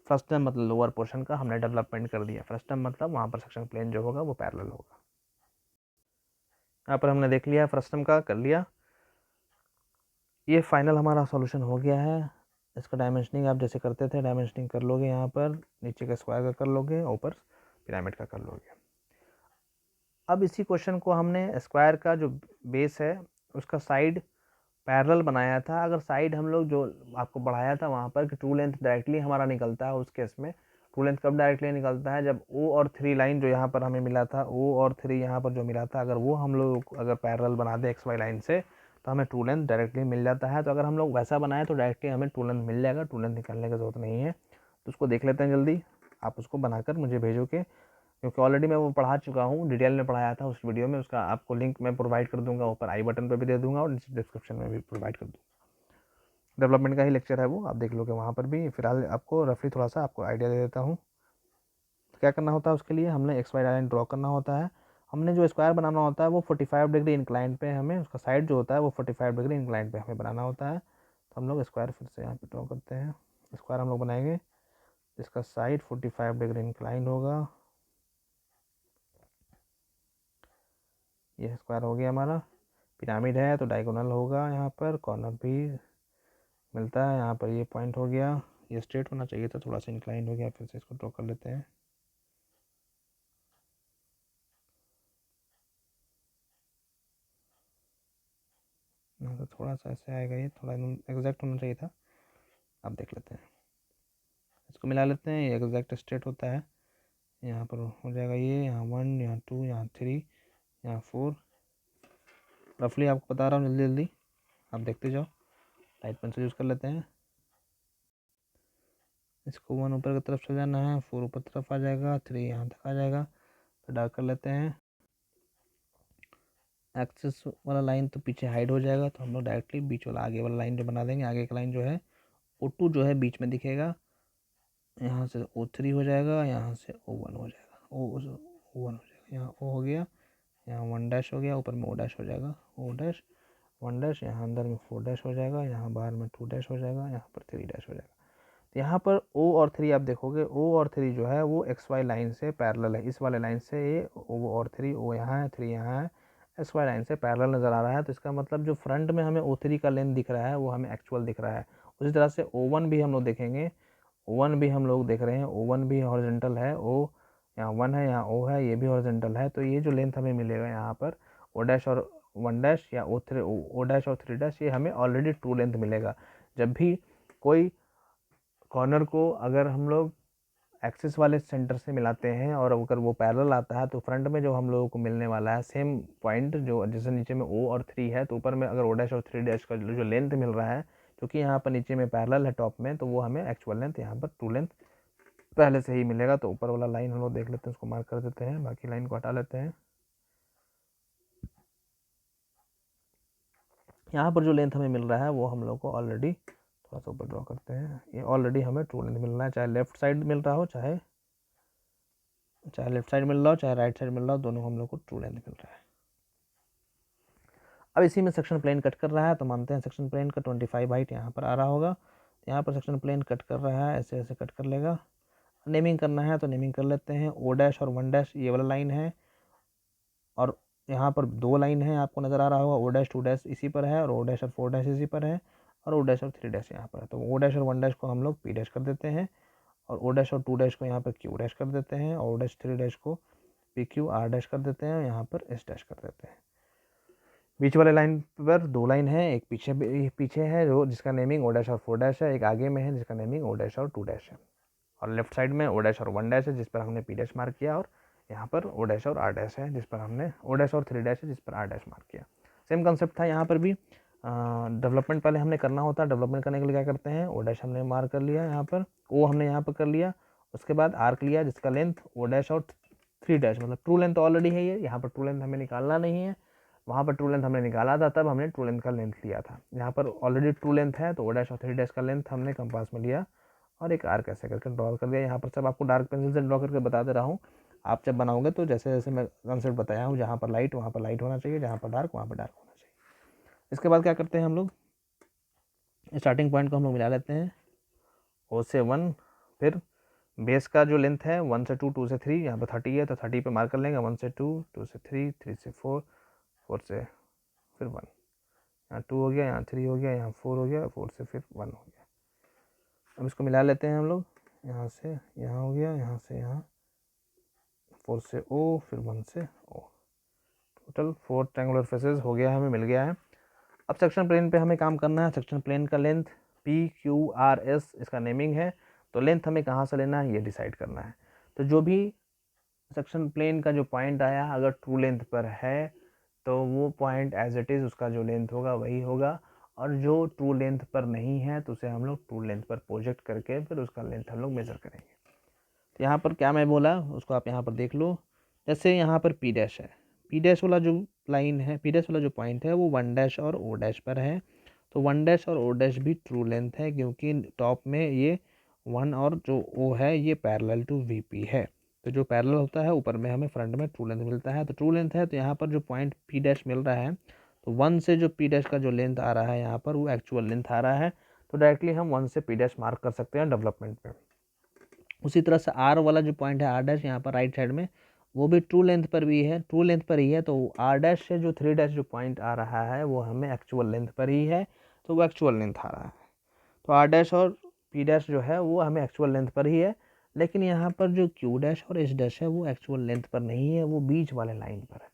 फ्रस्टम मतलब लोअर पोर्शन का हमने डेवलपमेंट कर दिया। फ्रस्टम मतलब वहाँ पर सेक्शन प्लेन जो होगा वो पैरेलल होगा। यहाँ पर हमने देख लिया, फ्रस्टम का कर लिया। ये फाइनल हमारा सॉल्यूशन हो गया है। इसका डायमेंशनिंग आप जैसे करते थे डायमेंशनिंग कर लोगे, यहाँ पर नीचे का स्क्वायर का कर लोगे, ऊपर पिरामिड का कर लोगे। अब इसी क्वेश्चन को हमने स्क्वायर का जो बेस है उसका साइड पैरेलल बनाया था। अगर साइड हम लोग जो आपको बढ़ाया था वहाँ पर कि ट्रू लेंथ डायरेक्टली हमारा निकलता है, उस केस में ट्रू लेंथ कब डायरेक्टली निकलता है? जब O और 3 लाइन जो यहाँ पर हमें मिला था, O और 3 यहाँ पर जो मिला था, अगर वो हम लोग अगर पैरेलल बना दे XY लाइन से तो हमें ट्रू लेंथ डायरेक्टली मिल जाता है। तो अगर हम लोग वैसा बनाए तो डायरेक्टली हमें ट्रू लेंथ मिल जाएगा, ट्रू लेंथ निकालने की ज़रूरत नहीं है। तो उसको देख लेते हैं जल्दी, आप उसको बनाकर मुझे भेजो के, क्योंकि ऑलरेडी मैं वो पढ़ा चुका हूँ, डिटेल में पढ़ाया था उस वीडियो में। उसका आपको लिंक मैं प्रोवाइड कर दूंगा, ऊपर आई बटन पर भी दे दूंगा और नीचे डिस्क्रिप्शन में भी प्रोवाइड कर दूँगा। डेवलपमेंट का ही लेक्चर है वो, आप देख लोगे वहाँ पर भी। फिलहाल आपको रफली थोड़ा सा आपको आइडिया दे देता हूँ। तो क्या करना होता है उसके लिए, हमने XY लाइन ड्रॉ करना होता है। हमने जो स्क्वायर बनाना होता है वो 45 डिग्री इंक्लाइन पे, हमें उसका साइड जो होता है वो 45 डिग्री इंक्लाइन पे हमें बनाना होता है। तो हम लोग स्क्वायर फिर से यहाँ पे ड्रॉ करते हैं। स्क्वायर हम लोग बनाएंगे जिसका साइड 45 डिग्री इंक्लाइन होगा। ये स्क्वायर हो गया हमारा। पिरामिड है तो डायगोनल होगा, यहाँ पर कॉर्नर भी मिलता है। यहाँ पर ये पॉइंट हो गया, ये स्ट्रेट होना चाहिए था, थोड़ा सा इंक्लाइन हो गया। फिर से इसको ड्रॉ कर लेते हैं। तो थोड़ा सा ऐसे आएगा, ये थोड़ा एग्जैक्ट होना चाहिए था। अब देख लेते हैं, इसको मिला लेते हैं। ये एग्जैक्ट स्ट्रेट होता है, यहाँ पर हो जाएगा ये, यहाँ 1, यहाँ 2, यहाँ 3, यहाँ 4। रफली आपको बता रहा हूँ, जल्दी जल्दी आप देखते जाओ। लाइट पेंसिल यूज़ कर लेते हैं। इसको 1 ऊपर की तरफ से जाना है, 4 ऊपर तरफ आ जाएगा, 3 यहाँ तक आ जाएगा। तो डार्क कर लेते हैं। एक्सेस वाला लाइन तो पीछे हाइड हो जाएगा, तो हम लोग डायरेक्टली बीच वाला आगे वाला लाइन जो बना देंगे। आगे का लाइन जो है O2 जो है बीच में दिखेगा, यहाँ से O3 हो जाएगा, यहाँ से O1 हो जाएगा, O1 हो जाएगा, यहाँ O हो गया, यहाँ 1 डैश हो गया, ऊपर में O डैश हो जाएगा, O डैश 1 डैश, यहाँ अंदर में 4 डैश हो जाएगा, यहाँ बाहर में 2 डैश हो जाएगा, यहाँ पर 3 डैश हो जाएगा। तो यहाँ पर O और 3 आप देखोगे, O और 3 जो है वो XY लाइन से पैरेलल है। इस वाले लाइन से ये O और 3, O यहाँ है, 3 यहाँ है, XY लाइन से पैरेलल नज़र आ रहा है। तो इसका मतलब जो फ्रंट में हमें O3 का लेंथ दिख रहा है वो हमें एक्चुअल दिख रहा है। उसी तरह से O1 भी हम लोग देखेंगे, O1 भी हम लोग देख रहे हैं, O1 भी हॉरिजॉन्टल है, O यहाँ 1 है, यहाँ O है, ये भी हॉरिजॉन्टल है। तो ये जो लेंथ हमें मिलेगा यहाँ पर O डैश और 1 डैश या O डैश और 3 डैश, ये हमें ऑलरेडी ट्रू लेंथ मिलेगा। जब भी कोई कॉर्नर को अगर हम लोग एक्सिस वाले सेंटर से मिलाते हैं और अगर वो पैरेलल आता है तो फ्रंट में जो हम लोगों को मिलने वाला है सेम पॉइंट, जो जैसे नीचे में O और 3 है तो ऊपर में अगर O डैश और 3 डैश का जो लेंथ मिल रहा है, क्योंकि यहाँ पर नीचे में पैरेलल है टॉप में, तो वो हमें एक्चुअल लेंथ यहाँ पर ट्रू लेंथ पहले से ही मिलेगा। तो ऊपर वाला लाइन हम लोग देख लेते हैं, उसको मार्क कर देते हैं, बाकी लाइन को हटा लेते हैं। यहाँ पर जो लेंथ हमें मिल रहा है वो हम लोग को ऑलरेडी, थोड़ा सा ऊपर ड्रॉ करते हैं, ये ऑलरेडी हमें ट्रू लेंथ मिल रहा है, चाहे लेफ्ट साइड मिल रहा हो चाहे चाहे लेफ्ट साइड मिल रहा हो चाहे राइट साइड मिल रहा हो, दोनों हम लोग को ट्रू लेंथ मिल रहा है। अब इसी में सेक्शन प्लेन कट कर रहा है, तो मानते हैं सेक्शन प्लेन का 25 हाइट यहाँ पर आ रहा होगा। यहाँ पर सेक्शन प्लेन कट कर रहा है, ऐसे ऐसे कट कर लेगा। नेमिंग करना है तो नेमिंग कर लेते हैं। ओ डैश और 1 डैश ये वाला लाइन है, और यहाँ पर 2 लाइन है, आपको नज़र आ रहा होगा। ओ डैश 2 डैश इसी पर है, और ओ डैश और 4 डैश इसी पर है, और ओ डैश और 3 डैश यहाँ पर है। तो ओ डैश और 1 डैश को हम लोग पी डैश कर देते हैं, और ओ डैश और 2 डैश को यहाँ पर क्यू डैश कर देते हैं, और ओ डैश 3 डैश को पी क्यू आर डैश कर देते हैं, यहाँ पर एस डैश कर देते हैं। बीच वाले लाइन पर 2 लाइन है, एक पीछे है जो जिसका नेमिंग ओ डैश और 4 डैश है, एक आगे में है जिसका नेमिंग ओ डैश और 2 डैश है, और लेफ्ट साइड में ओ डैश और 1 डैश है जिस पर हमने पी डैश मार्क किया, और यहाँ पर ओ डैश और आर डैश है जिस पर हमने ओ डैश और 3 डैश है जिस पर आर डैश मार्क किया। सेम कंसेप्ट था यहाँ पर भी। डेवलपमेंट पहले हमने करना होता है। डेवलपमेंट करने के लिए क्या करते हैं, ओ डैश हमने मार्क कर लिया यहाँ पर, ओ हमने यहाँ पर कर लिया, उसके बाद आर्क लिया जिसका लेंथ ओ डैश और 3 डैश, मतलब ट्रू लेंथ ऑलरेडी है ये, यहाँ पर ट्रू लेंथ हमें निकालना नहीं है। वहाँ पर ट्रू लेंथ हमने निकाला था, तब हमने ट्रू लेंथ का लेंथ लिया था। यहाँ पर ऑलरेडी ट्रू लेंथ है, तो ओ डैश और 3 डैश का लेंथ हमने कंपास में लिया और एक आर्क ऐसे करके ड्रॉ कर दिया। यहाँ पर सब आपको डार्क पेंसिल से ड्रॉ करके बता दे रहा हूँ। आप जब बनाओगे तो जैसे जैसे मैं कंसेप्ट बताया हूँ, जहाँ पर लाइट वहाँ पर लाइट होना चाहिए, जहाँ पर डार्क वहाँ पर डार्क होना चाहिए। इसके बाद क्या करते हैं हम लोग, स्टार्टिंग पॉइंट को हम लोग मिला लेते हैं, ओ से 1, फिर बेस का जो लेंथ है 1 से 2, 2 से 3, यहाँ पर 30 है तो 30 पे मार्क कर लेंगे। 1 से 2, 2 से 3, 3 से 4, 4 से फिर 1, यहाँ 2 हो गया, यहाँ 3 हो गया, यहाँ 4 हो गया, 4 से फिर 1 हो गया। अब इसको मिला लेते हैं हम लोग, यहाँ से यहाँ हो गया, यहाँ से यहाँ, 4 से ओ, फिर 1 से ओ, टोटल 4 ट्रायंगुलर फेसेस हो गया, हमें मिल गया है। अब सेक्शन प्लेन पे हमें काम करना है। सेक्शन प्लेन का length P Q R S इसका नेमिंग है, तो लेंथ हमें कहाँ से लेना है ये डिसाइड करना है। तो जो भी सेक्शन प्लेन का जो पॉइंट आया अगर ट्रू लेंथ पर है तो वो पॉइंट एज इट इज़ उसका जो लेंथ होगा वही होगा, और जो ट्रू लेंथ पर नहीं है तो उसे हम लोग ट्रू लेंथ पर प्रोजेक्ट करके फिर उसका लेंथ हम लोग मेज़र करेंगे। तो यहाँ पर क्या मैं बोला उसको आप यहाँ पर देख लो। जैसे यहाँ पर पी डैश है, पी डैश वाला जो लाइन है, पी डैश वाला जो पॉइंट है वो 1 डैश और ओ डैश पर है, तो 1 डैश और ओ डैश भी ट्रू लेंथ है क्योंकि टॉप में ये 1 और जो ओ है ये पैरेलल टू वी पी है। तो जो पैरेलल होता है ऊपर में हमें फ्रंट में ट्रू लेंथ मिलता है, तो ट्रू लेंथ है। तो यहाँ पर जो पॉइंट पी डैश मिल रहा है, तो 1 से जो पी डैश का जो लेंथ आ रहा है यहाँ पर वो एक्चुअल लेंथ आ रहा है, तो डायरेक्टली हम 1 से पी डैश मार्क कर सकते हैं डेवलपमेंट पे। उसी तरह से आर वाला जो पॉइंट है आर डैश यहाँ पर राइट साइड में, वो भी ट्रू लेंथ पर भी है, ट्रू लेंथ पर ही है, तो आर डैश से जो 3 डैश जो पॉइंट आ रहा है वो हमें एक्चुअल लेंथ पर ही है, तो वो एक्चुअल लेंथ आ रहा है। तो आर डैश और पी डैश जो है वो हमें एक्चुअल लेंथ पर ही है, लेकिन यहाँ पर जो क्यू डैश और एस डैश है वो एक्चुअल लेंथ पर नहीं है, वो बीच वाले लाइन पर है।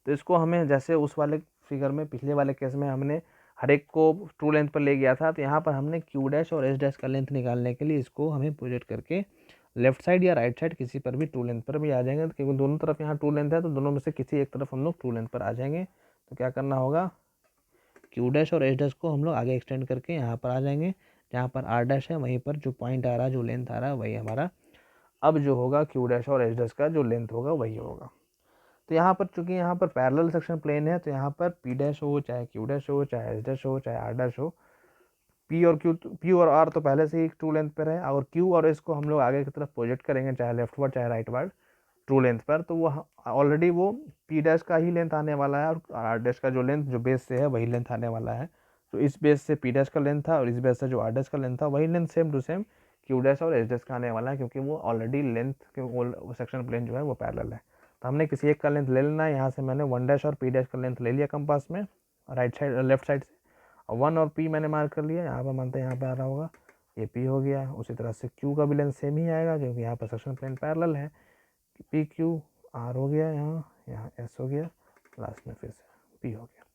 तो इसको हमें जैसे उस वाले फिगर में पिछले वाले केस में हमने हर एक को ट्रू लेंथ पर ले गया था, तो यहाँ पर हमने क्यू डैश और एस डैश का लेंथ निकालने के लिए इसको हमें प्रोजेक्ट करके लेफ्ट साइड या राइट साइड किसी पर भी ट्रू लेंथ पर भी आ जाएंगे, तो केवल दोनों तरफ यहाँ ट्रू लेंथ है तो दोनों में से किसी एक तरफ हम लोग ट्रू लेंथ पर आ जाएंगे। तो क्या करना होगा, क्यू डैश और एस डैश को हम लोग आगे एक्सटेंड करके यहाँ पर आ जाएंगे, जहाँ पर आर डैश है वहीं पर जो पॉइंट आ रहा है जो लेंथ आ रहा है वही हमारा अब जो होगा क्यू डैश और एस डैश का जो लेंथ होगा वही होगा। तो यहाँ पर चूंकि यहाँ पर पैरेलल सेक्शन प्लेन है, तो यहाँ पर पी डैश हो चाहे क्यू डैश हो चाहे एस डैश हो चाहे आर डैश हो, पी और आर तो पहले से ही ट्रू लेंथ पर है, और क्यू और एस को हम लोग आगे की तरफ प्रोजेक्ट करेंगे चाहे लेफ्ट वर्ड चाहे राइट वर्ड ट्रू लेंथ पर, तो वो ऑलरेडी वो पी डैश का ही लेंथ आने वाला है, और आर डैश का जो लेंथ जो बेस से है वही लेंथ आने वाला है। तो इस बेस से पी डैश का लेंथ था और इस बेस से जो आर डैश का लेंथ था वही length same to same Q dash और एस डैश का आने वाला है, क्योंकि वो ऑलरेडी लेंथ के सेक्शन प्लेन जो है वो पैरेलल है। तो हमने किसी एक का लेंथ ले लेना है। यहाँ से मैंने 1 डैश और पी डैश का लेंथ ले लिया कंपास में राइट साइड लेफ्ट साइड से, और 1 और पी मैंने मार्क कर लिया, यहाँ पर मानते हैं यहाँ पे आ रहा होगा ये पी हो गया। उसी तरह से क्यू का भी लेंथ सेम ही आएगा क्योंकि यहाँ पर सेक्शन प्लेन पैरेलल है। पी क्यू आर हो गया, यहाँ एस हो गया, लास्ट में फिर से पी हो गया।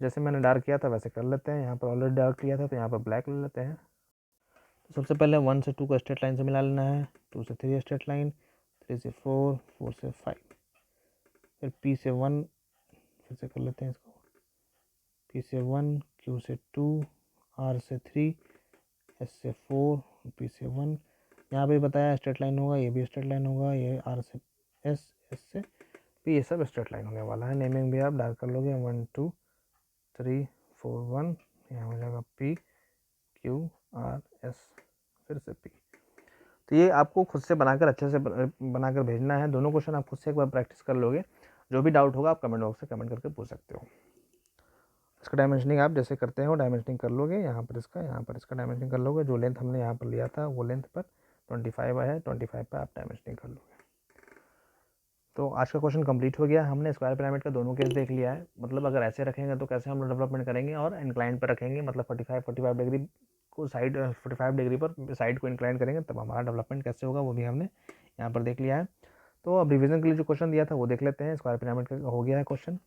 जैसे मैंने डार्क किया था वैसे कर लेते हैं। यहाँ पर ऑलरेडी डार्क किया था तो यहाँ पर ब्लैक ले लेते हैं। तो सबसे पहले 1 से 2 को स्ट्रेट लाइन से मिला लेना है, 2 से 3 स्ट्रेट लाइन, 3 से 4, 4 से 5, फिर पी से 1 फिर से कर लेते हैं इसको, पी से 1, क्यू से 2, आर से 3, एस से 4, पी से 1। यहाँ पे बताया स्ट्रेट लाइन होगा, ये भी स्ट्रेट लाइन होगा, ये आर से एस, एस से पी, ये सब स्ट्रेट लाइन होने वाला है। नेमिंग भी आप डार्क कर लोगे, 1 2 3 4 1, यहाँ हो जाएगा पी क्यू आर एस फिर से पी। तो ये आपको खुद से बनाकर अच्छे से बनाकर भेजना है। दोनों क्वेश्चन आप खुद से एक बार प्रैक्टिस कर लोगे। जो भी डाउट होगा आप कमेंट बॉक्स में कमेंट करके पूछ सकते हो। इसका डायमेंशनिंग आप जैसे करते हो डायमेंशनिंग कर लोगे, यहाँ पर इसका डायमेंशनिंग कर लोगे। जो लेंथ हमने यहाँ पर लिया था वो लेंथ पर 25 है, 25 पर आप डायमेंशनिंग कर लोगे। तो आज का क्वेश्चन कंप्लीट हो गया। हमने स्क्वायर पिरामिड का दोनों केस देख लिया है। मतलब अगर ऐसे रखेंगे तो कैसे हम लोग डेवलपमेंट करेंगे, और इंक्लाइन पर रखेंगे, मतलब 45 डिग्री को साइड 45 डिग्री पर साइड को इंक्लाइन करेंगे तब हमारा डेवलपमेंट कैसे होगा, वो भी हमने यहाँ पर देख लिया है। तो अब रिविजन के लिए जो क्वेश्चन दिया था वो देख लेते हैं। स्क्वायर पिरामिड का हो गया है क्वेश्चन।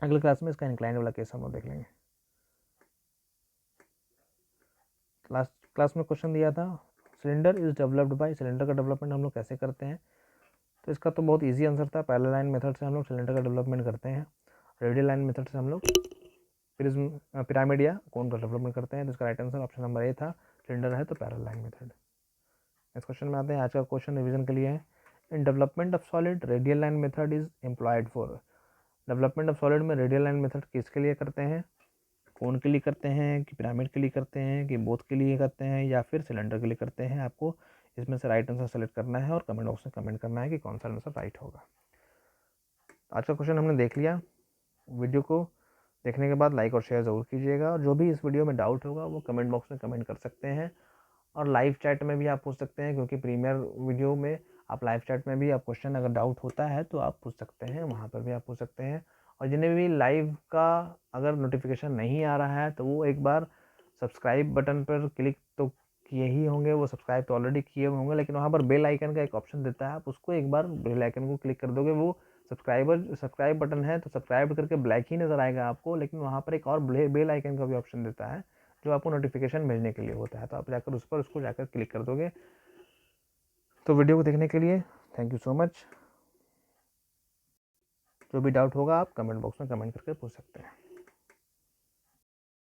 अगले क्लास में इसका इंक्लाइन वाला केस हम लोग देख लेंगे। लास्ट क्लास में क्वेश्चन दिया था cylinder is developed by, cylinder का डेवलपमेंट हम लोग कैसे करते हैं। तो इसका तो बहुत इजी आंसर था, पैरेलल लाइन मेथड से हम लोग सिलेंडर का डेवलपमेंट करते हैं। रेडियल लाइन मेथड से हम लोग प्रिज्म पिरामिड या कोन का डेवलपमेंट करते हैं। तो इसका right answer option number A था, सिलेंडर है तो parallel line method. Next question में आते हैं। आज का क्वेश्चन रिवीजन के लिए है। In development of solid radial line method is employed for, development of solid में रेडियल लाइन मेथड किसके लिए करते हैं, कोन के लिए करते हैं कि पिरामिड के लिए करते हैं कि बोथ के लिए करते हैं या फिर सिलेंडर के लिए करते हैं। आपको इसमें से राइट आंसर सेलेक्ट करना है और कमेंट बॉक्स में कमेंट करना है कि कौन सा आंसर राइट होगा। आज का क्वेश्चन हमने देख लिया। वीडियो को देखने के बाद लाइक और शेयर ज़रूर कीजिएगा, और जो भी इस वीडियो में डाउट होगा वो कमेंट बॉक्स में कमेंट कर सकते हैं, और लाइव चैट में भी आप पूछ सकते हैं, क्योंकि प्रीमियर वीडियो में आप लाइव चैट में भी आप क्वेश्चन अगर डाउट होता है तो आप पूछ सकते हैं, वहाँ पर भी आप पूछ सकते हैं। और जिन्हें भी लाइव का अगर नोटिफिकेशन नहीं आ रहा है तो वो एक बार सब्सक्राइब बटन पर क्लिक तो किए ही होंगे, वो सब्सक्राइब तो ऑलरेडी किए होंगे, लेकिन वहाँ पर बेल आइकन का एक ऑप्शन देता है, आप उसको एक बार बेल आइकन को क्लिक कर दोगे, वो सब्सक्राइब बटन है तो सब्सक्राइब करके ब्लैक ही नज़र आएगा आपको, लेकिन वहाँ पर एक और बेल आइकन का भी ऑप्शन देता है जो आपको नोटिफिकेशन भेजने के लिए होता है। तो आप जाकर उस पर उसको जाकर क्लिक कर दोगे। तो वीडियो को देखने के लिए थैंक यू सो मच। जो भी डाउट होगा आप कमेंट बॉक्स में कमेंट करके पूछ सकते हैं।